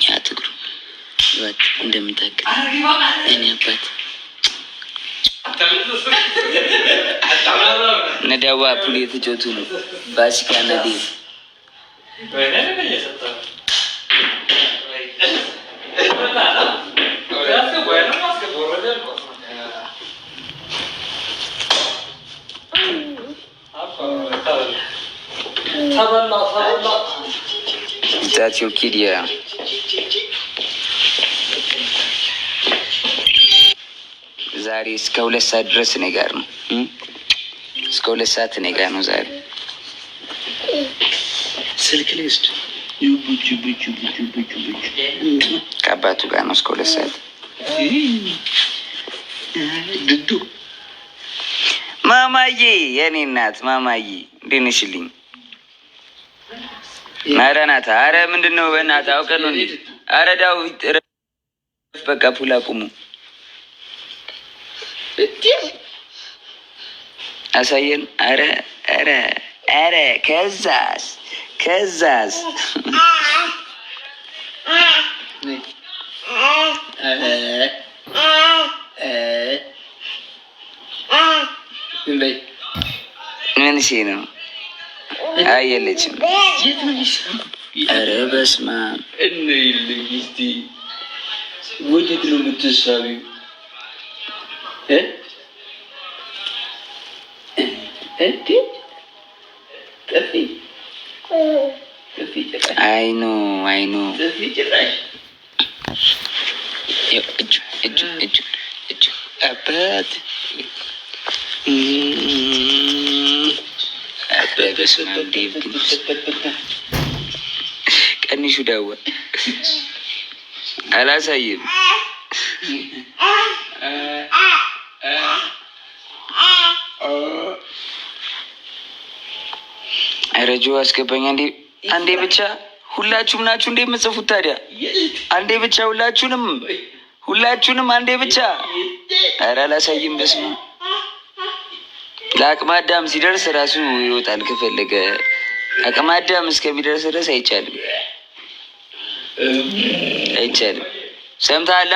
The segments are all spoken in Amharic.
ያ ትግሩ ባት እንደምታውቅ እኔ አባት ነዳዋ ፑል የተጫወቱ ነው ባሲካ ነዲ That's your kid, yeah. ዛሬ እስከ 2 ሰዓት ድረስ እኔ ጋር ነው። እስከ 2 ሰዓት እኔ ጋር ነው ዛሬ። ስልክ ሊስት ከአባቱ ጋር ነው እስከ 2 ሰዓት። ድዱ ማማዬ፣ የኔ እናት ማማዬ፣ እንዴት ነሽልኝ? ኧረ ናታ፣ ኧረ ምንድን ነው በእናትህ አውቀን ነው። ኧረ ዳዊት በቃ ፑል አቁሙ። አሳየን። ኧረ ኧረ ኧረ ከዛስ ምን ሺ ነው? አየለችም። ኧረ በስመ አብ እንይልኝ እስቲ ወዴት ነው የምትሳቢው? አይኑ እጁ አባት ቀንሹ ዳዋ አላሳይም። ረጆ አስገባኝ። አንዴ ብቻ ሁላችሁም ናችሁ እንዴ የምጽፉት? ታዲያ አንዴ ብቻ ሁላችሁንም አንዴ ብቻ። ኧረ አላሳይም። በስመ አብ ለአቅመ አዳም ሲደርስ ራሱ ይወጣል ከፈለገ። አቅመ አዳም እስከሚደርስ ድረስ አይቻልም። ሰምተሃል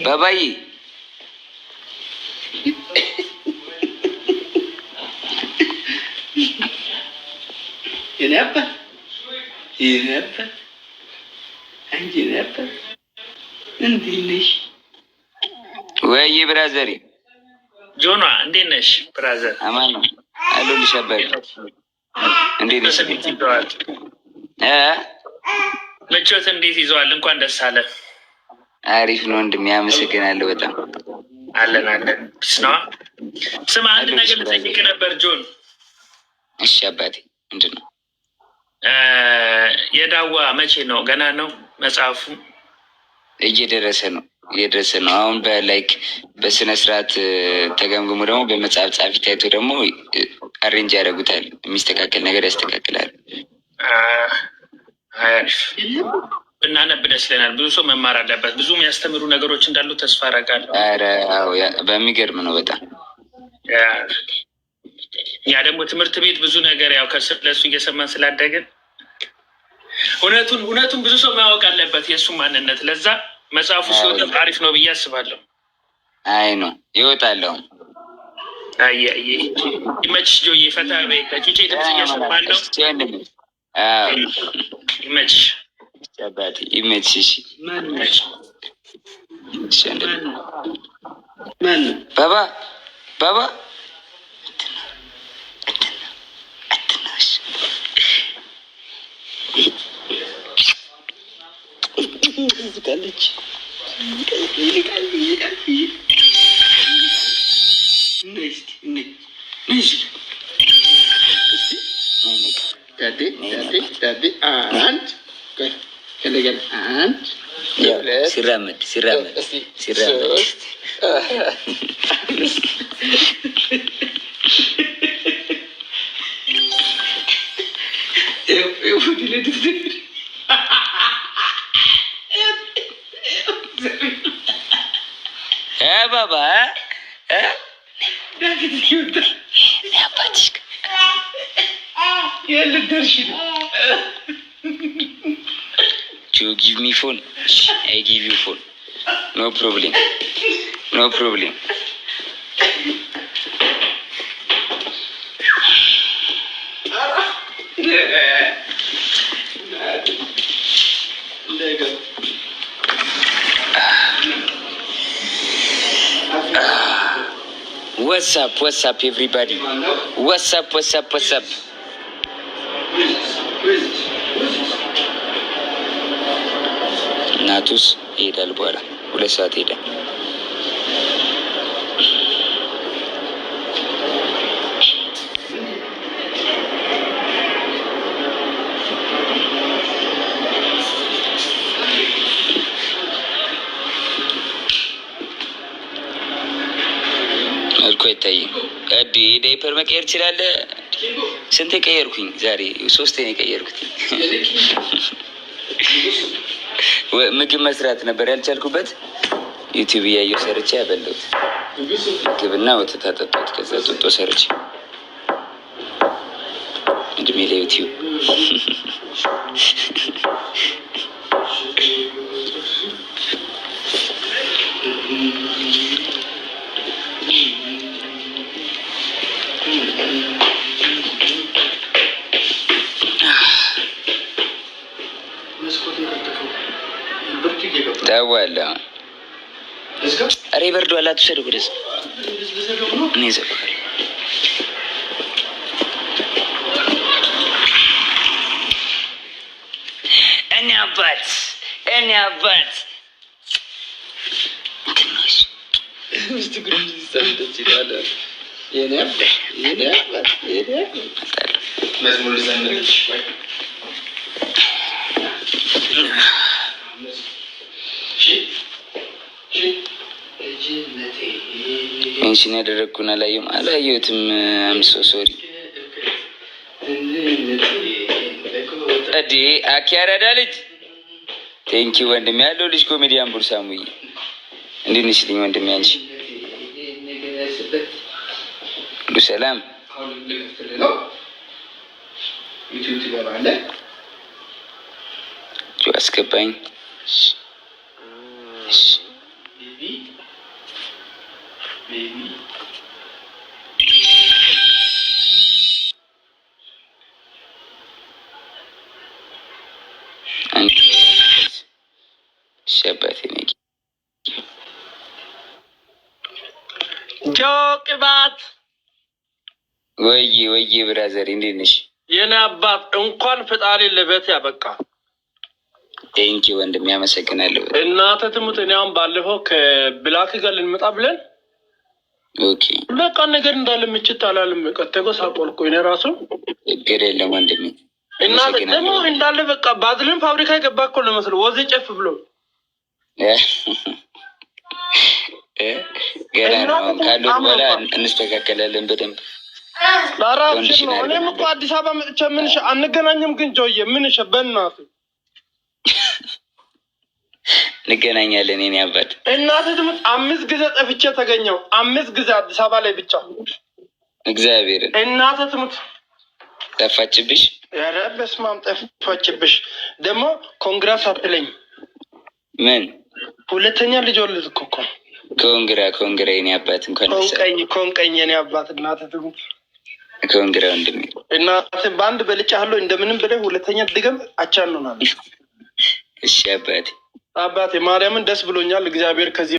ባባዬ? ወይ ብራዘሪ ጆኗ እንዴት ነሽ? ብራዘር አማን ነው አሉልሽ። አባይ እንዴት ነሽ? ምቾት እንዴት ይዘዋል? እንኳን ደስ አለ። አሪፍ ነው ወንድሜ፣ አመሰግናለሁ በጣም። አለን ስማ፣ አንድ ነገር ልጠይቅ ነበር ጆን። እሺ አባቴ፣ ምንድን ነው? የዳዋ መቼ ነው? ገና ነው መጽሐፉ? እየደረሰ ነው። አሁን በላይክ በስነ ስርዓት ተገምግሞ ደግሞ በመጽሐፍ ጻፊ ታይቶ ደግሞ አሬንጅ ያደርጉታል። የሚስተካከል ነገር ያስተካክላል። ብናነብ ደስ ይለናል። ብዙ ሰው መማር አለበት። ብዙ የሚያስተምሩ ነገሮች እንዳሉ ተስፋ አደርጋለሁ። ኧረ በሚገርም ነው በጣም። ያ ደግሞ ትምህርት ቤት ብዙ ነገር ያው ከስለሱ እየሰማን ስላደግን እውነቱን ብዙ ሰው ማወቅ አለበት፣ የእሱ ማንነት። ለዛ መጽሐፉ ሲወጣ አሪፍ ነው ብዬ አስባለሁ። አይ ነው ይወጣለሁ። ይመችሽ ጆዬ፣ ፈታ በይ። ከጩጬ ድምፅ እየሰማን ነው። ይመችሽ አባቴ፣ ይመችሽ። ባባ ዝቃለች ሲራመድ ባባ You give me phone, I give you phone. No problem. No problem. What's up everybody? What's up? ናቱስ ይሄዳል በኋላ 2 ሰዓት ሄደ። መልኩ አይታይም። ዳይፐር መቀየር ትችላለህ? ስንት ቀየርኩኝ ዛሬ? 3 ነው የቀየርኩት። ምግብ መስራት ነበር ያልቻልኩበት። ዩቲዩብ እያየሁ ሰርቼ ያበላሁት ምግብና ወተት አጠጣሁት። ከዛ ጡጦ ሰርቼ እድሜ ለዩቲዩብ። ታዋላ አሬ በርዶ አላት ሰዱ ግደስ እኔ ዘባል እኔ አባት ትንሽ ምስትግሩ ይሰምተች ይላል። የኔ አባት መዝሙር ዘመርሽ ወይ ሜንሽን ያደረግኩን አላየሁትም። አምሶ ሶሪ እዲ አኪ ያረዳ ልጅ ቴንኪ ወንድሜ ያለው ልጅ ኮሜዲያን ቡርሳሙዬ እንዴት ነሽ ልኝ ወንድሜ? አንቺ ሁሉ ሰላም? አስገባኝ ሸባቴ ነኝ ጆቅባት ወይ ብራዘር እንዴት ነሽ? የኔ አባት እንኳን ፈጣሪ ለቤት ያበቃ። ቴንኪ ወንድም ያመሰግናለሁ። እናተ ትሙት። እኔ አሁን ባለፈው ከብላክ ጋር ልንመጣ ብለን ኦኬ በቃ ነገር እንዳለ ምችት አላለም። ቀጥታ ሳቆልኩ እኔ ራሱ እግር የለም ወንድሜ። እና ደግሞ እንዳለ በቃ ባዝልን ፋብሪካ የገባ እኮ ነው መስሎ ወዝ ጨፍ ብሎ ገና ነው። ካሉ በኋላ እንስተካከላለን በደንብ። ላራፍሽ ነው። እኔም እኮ አዲስ አበባ መጥቼ ምንሽ አንገናኝም። ግን ጆዬ ምንሽ በእናትህ እንገናኛለን። የኔ አባት እናትህ ትሙት 5 ጊዜ ጠፍቼ ተገኘው። 5 ጊዜ አዲስ አበባ ላይ ብቻ እግዚአብሔርን። እናትህ ትሙት ጠፋችብሽ? ኧረ በስመ አብ ጠፋችብሽ። ደግሞ ኮንግራስ አትለኝ። ምን ሁለተኛ ልጅ ወለድኩ እኮ። ኮንግራ የኔ አባት። እንኳን ኮንቀኝ የኔ አባት። እናትህ ትሙት ኮንግራ ወንድሜ። እናትህ በአንድ በልጬሃለሁ እንደምንም ብለህ ሁለተኛ ድገም። አቻ ነው። እሺ አባቴ ማርያምን ደስ ብሎኛል። እግዚአብሔር ከዚህ